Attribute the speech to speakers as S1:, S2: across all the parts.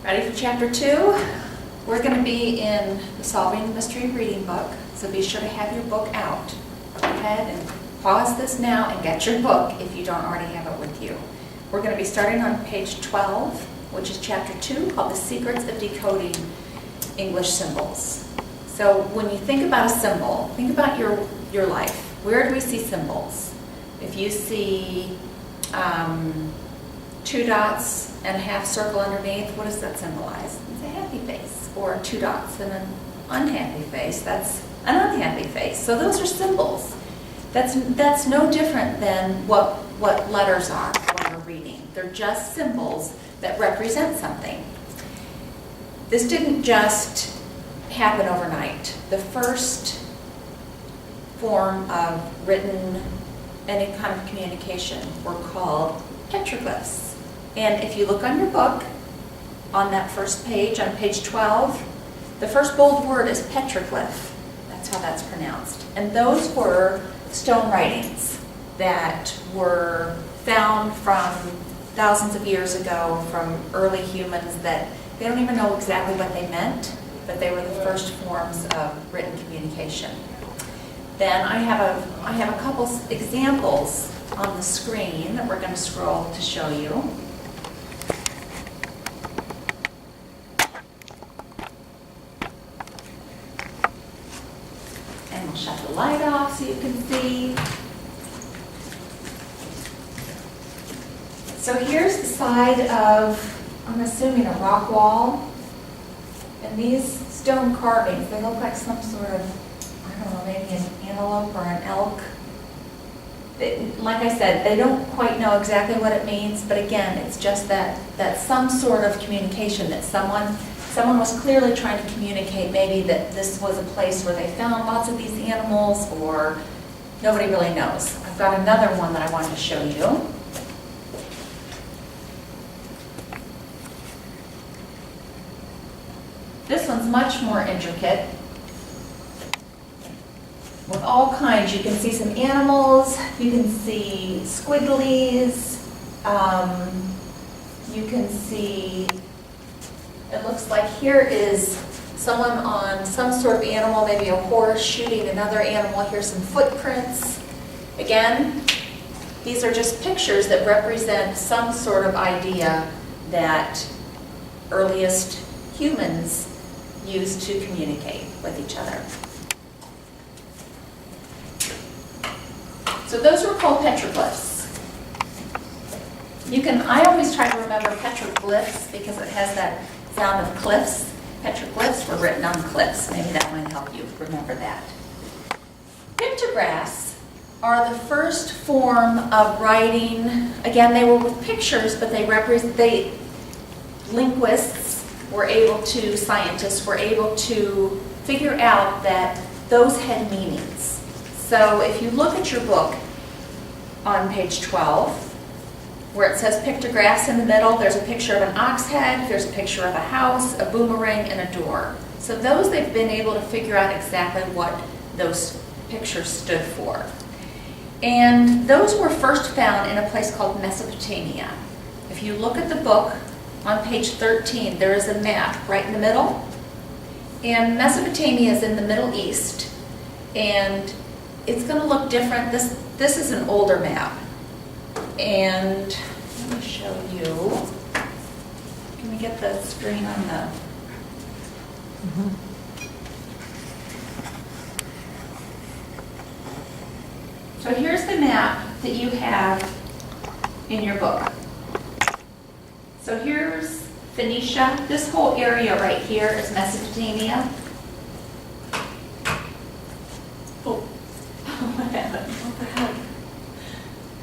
S1: Ready for chapter 2? We're going to be in the Solving the Mystery reading book, so be sure to have your book out. Go ahead and pause this now and get your book if you don't already have it with you. We're going to be starting on page 12, which is chapter 2, called The Secrets of Decoding English Symbols. So when you think about a symbol, think about your life. Where do we see symbols? If you see 2 dots and a half circle underneath, what does that symbolize? It's a happy face. Or 2 dots and an unhappy face, that's an unhappy face. So those are symbols. That's no different than what letters are when we're reading. They're just symbols that represent something. This didn't just happen overnight. The first form of written any kind of communication were called petroglyphs. And if you look on your book, on that first page, on page 12, the first bold word is petroglyph. That's how that's pronounced. And those were stone writings that were found from thousands of years ago from early humans that they don't even know exactly what they meant, but they were the first forms of written communication. Then I have a couple examples on the screen that we're going to scroll to show you. And we'll shut the light off so you can see. So here's the side of, I'm assuming, a rock wall. And these stone carvings, they look like some sort of, I don't know, maybe an antelope or an elk. Like I said, they don't quite know exactly what it means, but again, it's just that some sort of communication that someone was clearly trying to communicate, maybe that this was a place where they found lots of these animals, or nobody really knows. I've got another one that I wanted to show you. This one's much more intricate. With all kinds, you can see some animals, you can see squigglies, you can see, it looks like here is someone on some sort of animal, maybe a horse shooting another animal. Here's some footprints. Again, these are just pictures that represent some sort of idea that earliest humans used to communicate with each other. So those were called petroglyphs. I always try to remember petroglyphs because it has that sound of cliffs. Petroglyphs were written on cliffs. Maybe that might help you remember that. Pictographs are the first form of writing. Again, they were with pictures, but linguists were able to, scientists were able to figure out that those had meanings. So if you look at your book on page 12, where it says pictographs in the middle, there's a picture of an ox head, there's a picture of a house, a boomerang, and a door. So those they've been able to figure out exactly what those pictures stood for. And those were first found in a place called Mesopotamia. If you look at the book on page 13, there is a map right in the middle. And Mesopotamia is in the Middle East. And it's going to look different. This is an older map. And let me show you. Can we get the screen on the... So here's the map that you have in your book. So here's Phoenicia. This whole area right here is Mesopotamia. Oh, what happened? What the heck?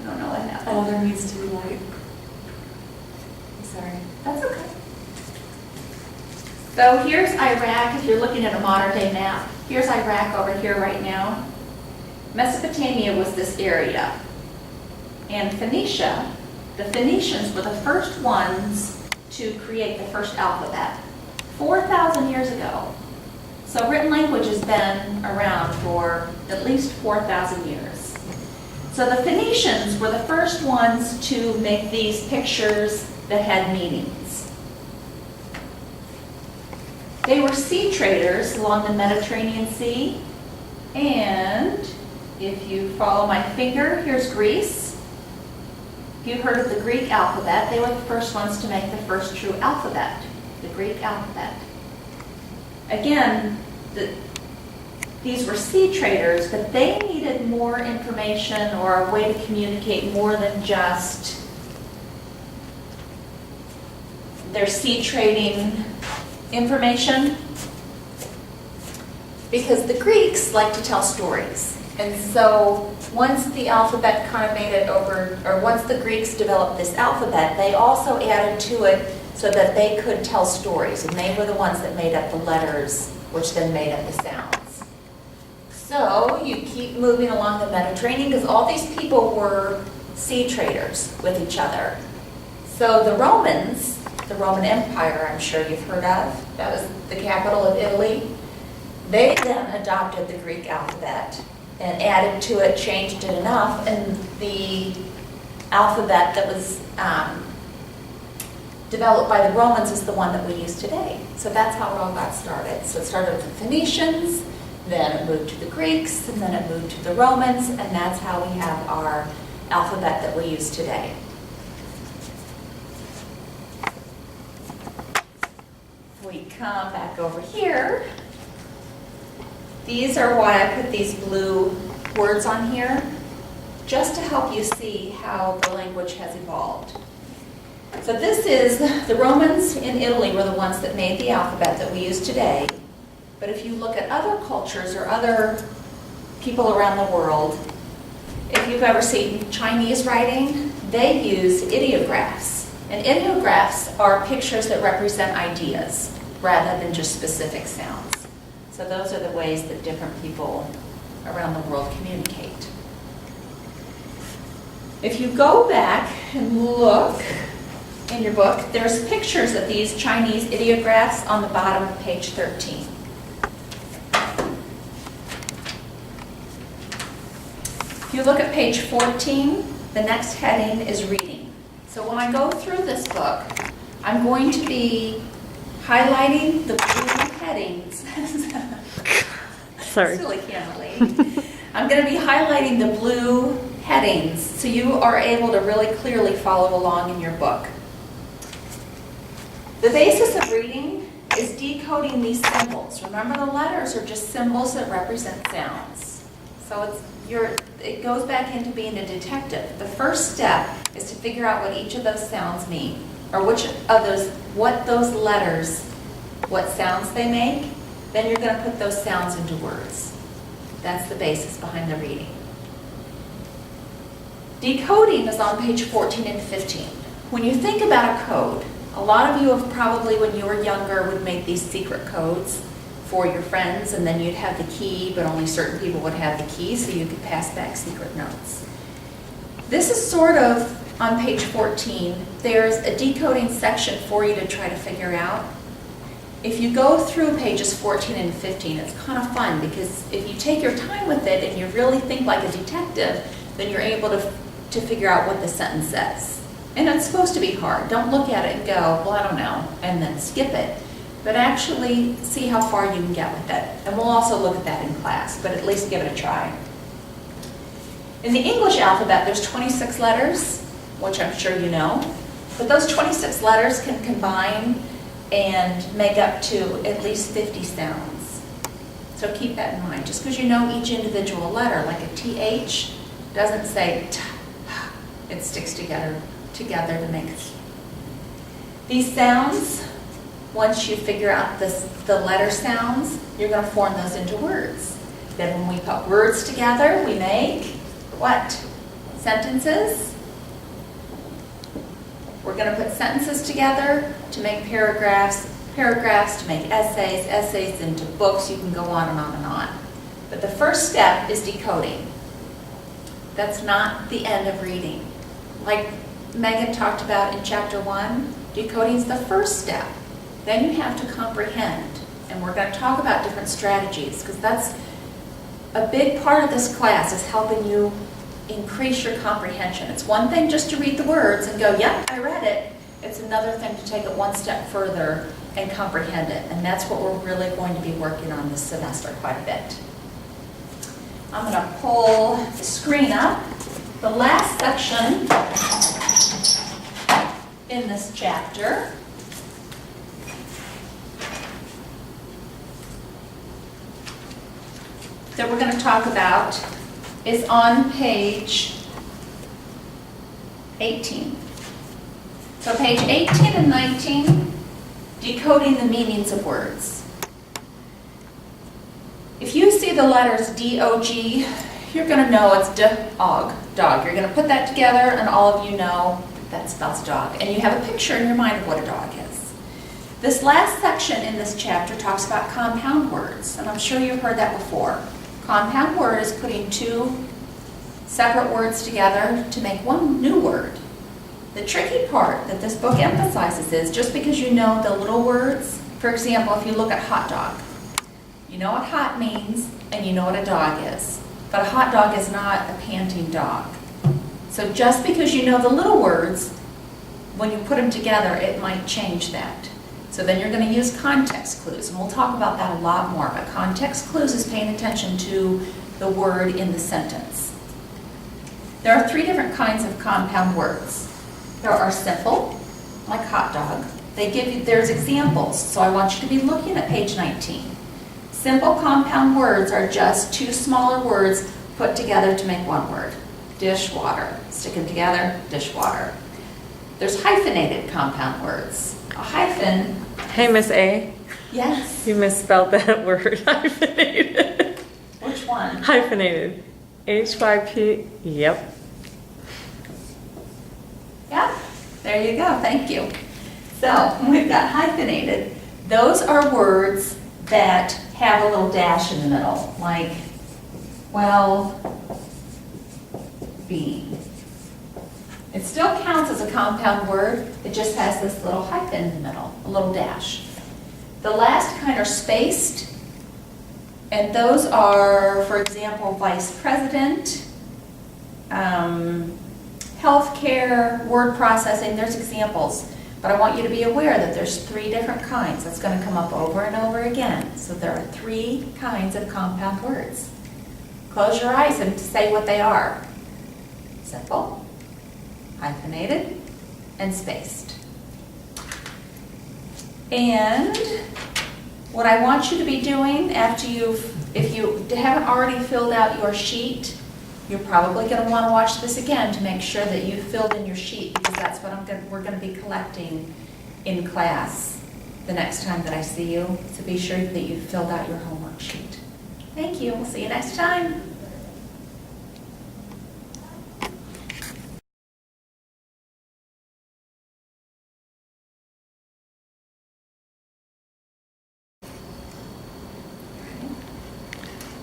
S1: I don't know what happened.
S2: Oh, there needs to be light.
S1: I'm sorry. That's okay. So here's Iraq, if you're looking at a modern day map. Here's Iraq over here right now. Mesopotamia was this area. And Phoenicia, the Phoenicians were the first ones to create the first alphabet 4,000 years ago. So written language has been around for at least 4,000 years. So the Phoenicians were the first ones to make these pictures that had meanings. They were sea traders along the Mediterranean Sea. And if you follow my finger, here's Greece. If you've heard of the Greek alphabet, they were the first ones to make the first true alphabet, the Greek alphabet. Again, these were sea traders, but they needed more information or a way to communicate more than just their sea trading information, because the Greeks like to tell stories. And so once the alphabet kind of made it over, or once the Greeks developed this alphabet, they also added to it so that they could tell stories. And they were the ones that made up the letters, which then made up the sounds. So you keep moving along the Mediterranean, because all these people were sea traders with each other. So the Romans, the Roman Empire, I'm sure you've heard of, that was the capital of Italy. They then adopted the Greek alphabet and added to it, changed it enough, and the alphabet that was developed by the Romans is the one that we use today. So that's how it all got started. So it started with the Phoenicians, then it moved to the Greeks, and then it moved to the Romans, and that's how we have our alphabet that we use today. If we come back over here, these are why I put these blue words on here, just to help you see how the language has evolved. So this is, the Romans in Italy were the ones that made the alphabet that we use today. But if you look at other cultures or other people around the world, if you've ever seen Chinese writing, they use ideographs. And ideographs are pictures that represent ideas rather than just specific sounds. So those are the ways that different people around the world communicate. If you go back and look in your book, there's pictures of these Chinese ideographs on the bottom of page 13. If you look at page 14, the next heading is reading. So when I go through this book, I'm going to be highlighting the blue headings.
S2: Sorry.
S1: Silly Camille. I'm going to be highlighting the blue headings so you are able to really clearly follow along in your book. The basis of reading is decoding these symbols. Remember, the letters are just symbols that represent sounds. So it goes back into being a detective. The first step is to figure out what each of those sounds mean, or what those letters, what sounds they make. Then you're going to put those sounds into words. That's the basis behind the reading. Decoding is on page 14 and 15. When you think about a code, a lot of you have probably, when you were younger, would make these secret codes for your friends, and then you'd have the key, but only certain people would have the key, so you could pass back secret notes. This is sort of on page 14. There's a decoding section for you to try to figure out. If you go through pages 14 and 15, it's kind of fun, because if you take your time with it and you really think like a detective, then you're able to figure out what the sentence says. And it's supposed to be hard. Don't look at it and go, well, I don't know, and then skip it. But actually see how far you can get with it. And we'll also look at that in class, but at least give it a try. In the English alphabet, there's 26 letters, which I'm sure you know. But those 26 letters can combine and make up to at least 50 sounds. So keep that in mind. Just because you know each individual letter, like a TH, doesn't say t, it sticks together to make these sounds. Once you figure out the letter sounds, you're going to form those into words. Then when we put words together, we make what? Sentences. We're going to put sentences together to make paragraphs, paragraphs to make essays, essays into books. You can go on and on and on. But the first step is decoding. That's not the end of reading. Like Megan talked about in chapter 1, decoding is the first step. Then you have to comprehend. And we're going to talk about different strategies, because that's a big part of this class, is helping you increase your comprehension. It's one thing just to read the words and go, yep, I read it. It's another thing to take it one step further and comprehend it. And that's what we're really going to be working on this semester quite a bit. I'm going to pull the screen up. The last section in this chapter that we're going to talk about is on page 18. So page 18 and 19, decoding the meanings of words. If you see the letters D-O-G, you're going to know it's dog, dog. You're going to put that together and all of you know that spells dog. And you have a picture in your mind of what a dog is. This last section in this chapter talks about compound words, and I'm sure you've heard that before. Compound word is putting two separate words together to make one new word. The tricky part that this book emphasizes is just because you know the little words, for example, if you look at hot dog, you know what hot means and you know what a dog is. But a hot dog is not a panting dog. So just because you know the little words, when you put them together, it might change that. So then you're going to use context clues, and we'll talk about that a lot more. But context clues is paying attention to the word in the sentence. There are three different kinds of compound words. There are simple, like hot dog. There's examples, so I want you to be looking at page 19. Simple compound words are just two smaller words put together to make one word. Dishwater. Stick them together, dishwater. There's hyphenated compound words. A hyphen.
S2: Hey, Miss A.
S1: Yes.
S2: You misspelled that word, hyphenated.
S1: Which one?
S2: Hyphenated. H-Y-P. Yep.
S1: Yeah, there you go. Thank you. So we've got hyphenated. Those are words that have a little dash in the middle, like bean. It still counts as a compound word. It just has this little hyphen in the middle, a little dash. The last kind are spaced, and those are, for example, vice president, healthcare, word processing. There's examples. But I want you to be aware that there's three different kinds. That's going to come up over and over again. So there are three kinds of compound words. Close your eyes and say what they are. Simple, hyphenated, and spaced. And what I want you to be doing after if you haven't already filled out your sheet, you're probably going to want to watch this again to make sure that you filled in your sheet, because that's what we're going to be collecting in class the next time that I see you. So be sure that you filled out your homework sheet. Thank you. We'll see you next time.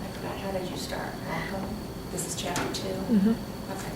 S1: I forgot, how did you start? Welcome. This is chapter 2?
S2: Mm-hmm.
S1: Okay.